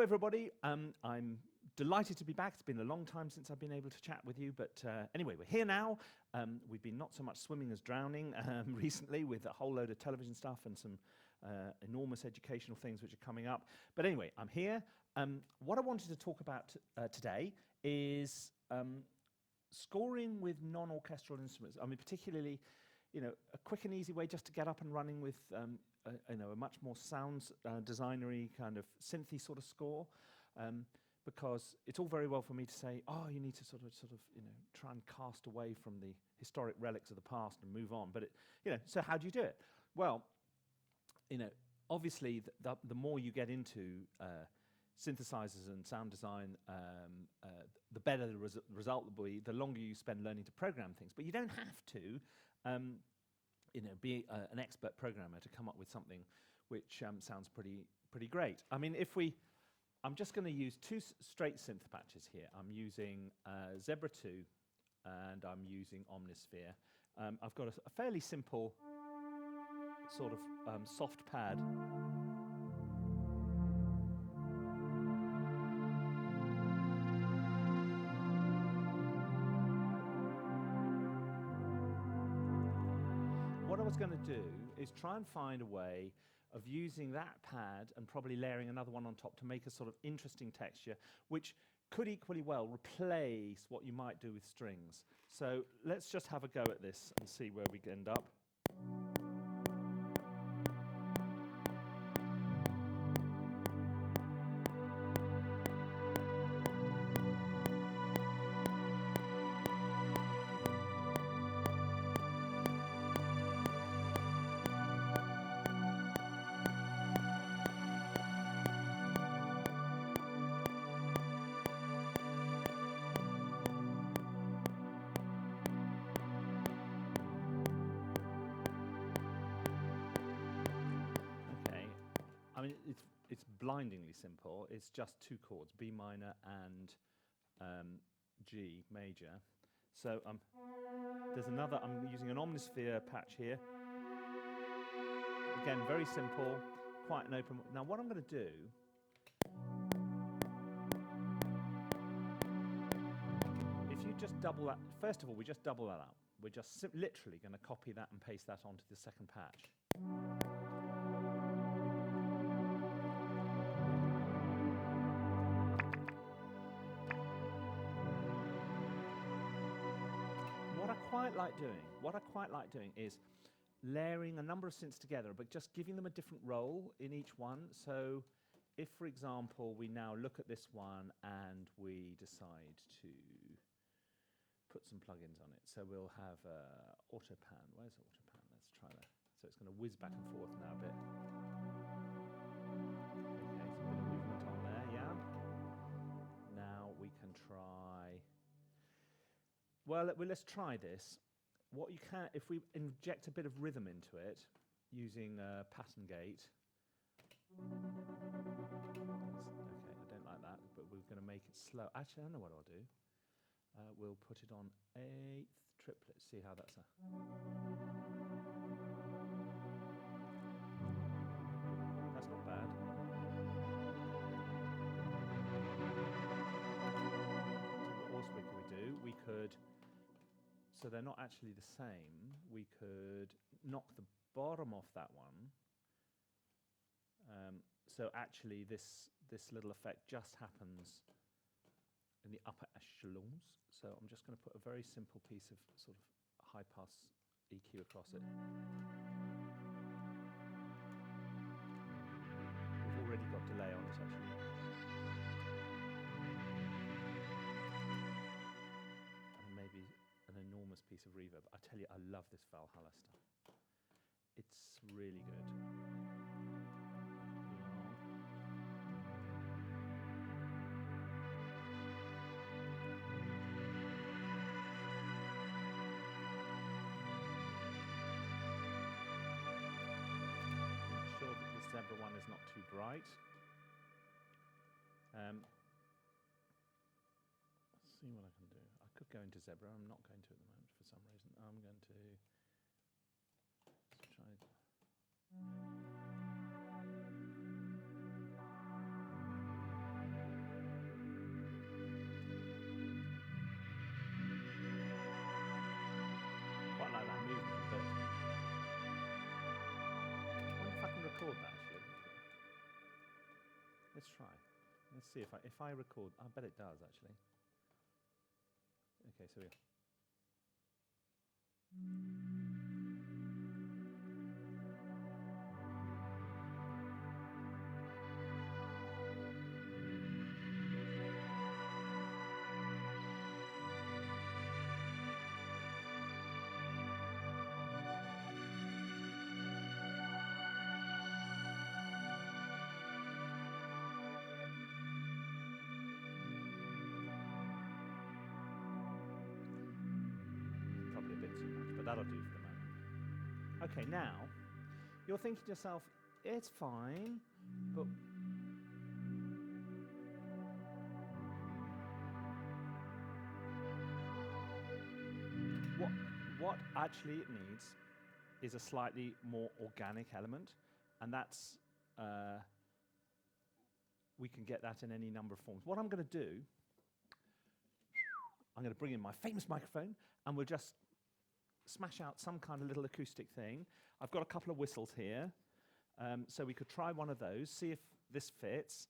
everybody. I'm delighted to be back. It's been a long time since I've been able to chat with you, but anyway, we're here now. We've been not so much swimming as drowning recently with a whole load of television stuff and some enormous educational things which are coming up. But anyway, I'm here. What I wanted to talk about today is scoring with non-orchestral instruments. I mean, particularly, a quick and easy way just to get up and running with a much more sound designery kind of synthy sort of score, because it's all very well for me to say, oh, you need to sort of try and cast away from the historic relics of the past and move on. But so how do you do it? Well, obviously the more you get into synthesizers and sound design, the better the result will be, the longer you spend learning to program things. But you don't have to be an expert programmer to come up with something which sounds pretty great. I mean, I'm just going to use two straight synth patches here. I'm using Zebra 2 and I'm using Omnisphere. I've got a fairly simple sort of soft pad. What I was going to do is try and find a way of using that pad and probably layering another one on top to make a sort of interesting texture, which could equally well replace what you might do with strings. So let's just have a go at this and see where we end up. I mean, it's blindingly simple. It's just two chords, B minor and G major. So there's another, I'm using an Omnisphere patch here. Again, very simple, quite an open. Now what I'm going to do, if you just double that, first of all, we just double that up. We're just literally going to copy that and paste that onto the second patch. What I quite like doing is layering a number of synths together, but just giving them a different role in each one. So if, for example, we now look at this one and we decide to put some plugins on it. So we'll have AutoPan. Where's AutoPan? Let's try that. So it's going to whiz back and forth now a bit. Okay, so a bit of movement on there, yeah. Now we can try... Well, let's try this. What you can, if we inject a bit of rhythm into it, using pattern gate. Okay, I don't like that, but we're going to make it slow. Actually, I know what I'll do. We'll put it on 8th triplet. See how that's a. That's not bad. So what else could we do? We could. So they're not actually the same. We could knock the bottom off that one. So actually this little effect just happens in the upper echelons. So I'm just going to put a very simple piece of sort of high pass EQ across it. We've already got delay on it actually. Maybe an enormous piece of reverb. I tell you, I love this Valhalla stuff. It's really good. Make sure that the Zebra one is not too bright. See what I can do. I could go into Zebra. I'm not going to at the moment for some reason. I'm going to try. Let's try. Let's see if I record. I bet it does actually. Okay, so we. Probably a bit too much, but that'll do for the moment. Okay, now you're thinking to yourself, it's fine, but what actually it needs is a slightly more organic element, and that's we can get that in any number of forms. What I'm going to do, I'm going to bring in my famous microphone, and we'll just smash out some kind of little acoustic thing. I've got a couple of whistles here, so we could try one of those, see if this fits.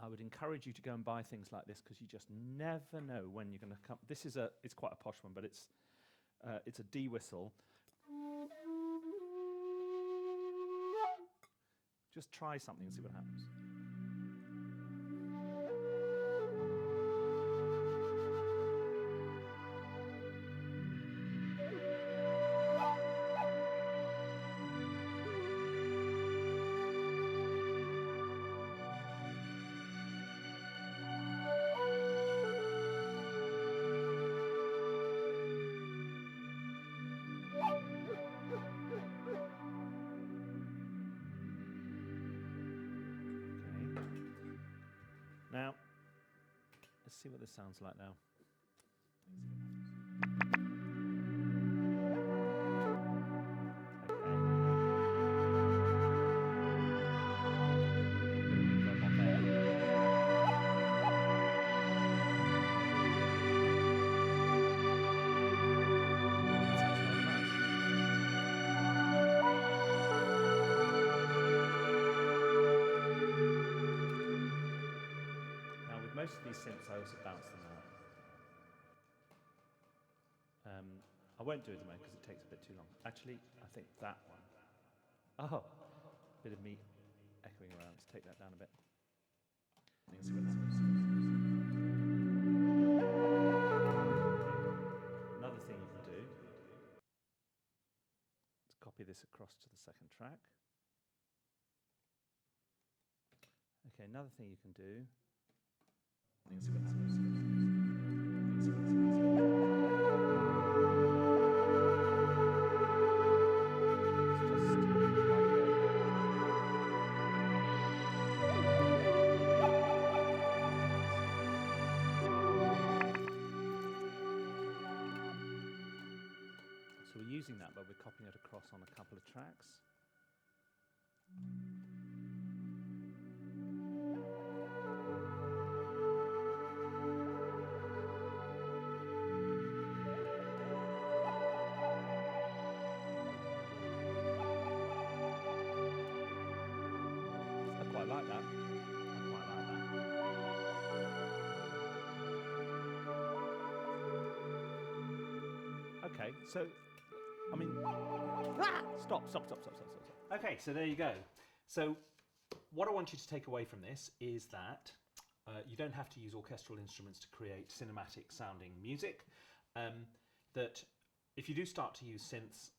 I would encourage you to go and buy things like this because you just never know when you're going to come. This is it's quite a posh one, but it's a D whistle. Just try something and see what happens. Now, let's see what this sounds like now. Most of these synths, I also bounce them out. I won't do it at the moment because it takes a bit too long. Actually, I think that one. Oh, bit of me echoing around. Let's take that down a bit. Let's see what happens. Another thing you can do is copy this across to the second track. Okay, another thing you can do. Let's see what happens. So we're using that, but we're copying it across on a couple of tracks. Okay, so, I mean, stop. Okay, so there you go. So what I want you to take away from this is that you don't have to use orchestral instruments to create cinematic sounding music. That if you do start to use synths,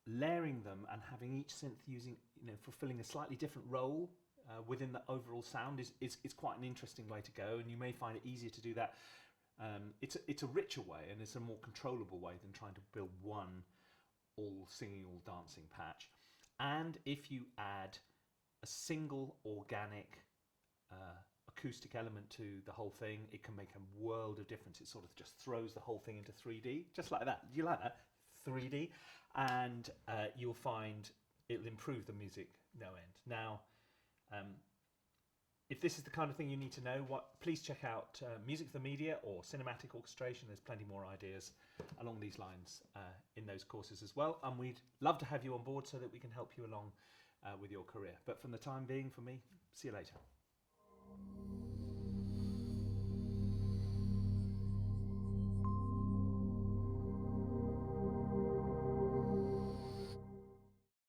layering them and having each synth using, fulfilling a slightly different role within the overall sound is quite an interesting way to go, and you may find it easier to do that. It's a richer way, and it's a more controllable way than trying to build one all singing, all dancing patch. And if you add a single organic acoustic element to the whole thing, it can make a world of difference. It sort of just throws the whole thing into 3D, just like that. Do you like that? 3D. And you'll find it'll improve the music no end. Now, if this is the kind of thing you need to know, please check out Music for the Media or Cinematic Orchestration. There's plenty more ideas along these lines in those courses as well. And we'd love to have you on board so that we can help you along with your career. But for the time being, for me, see you later.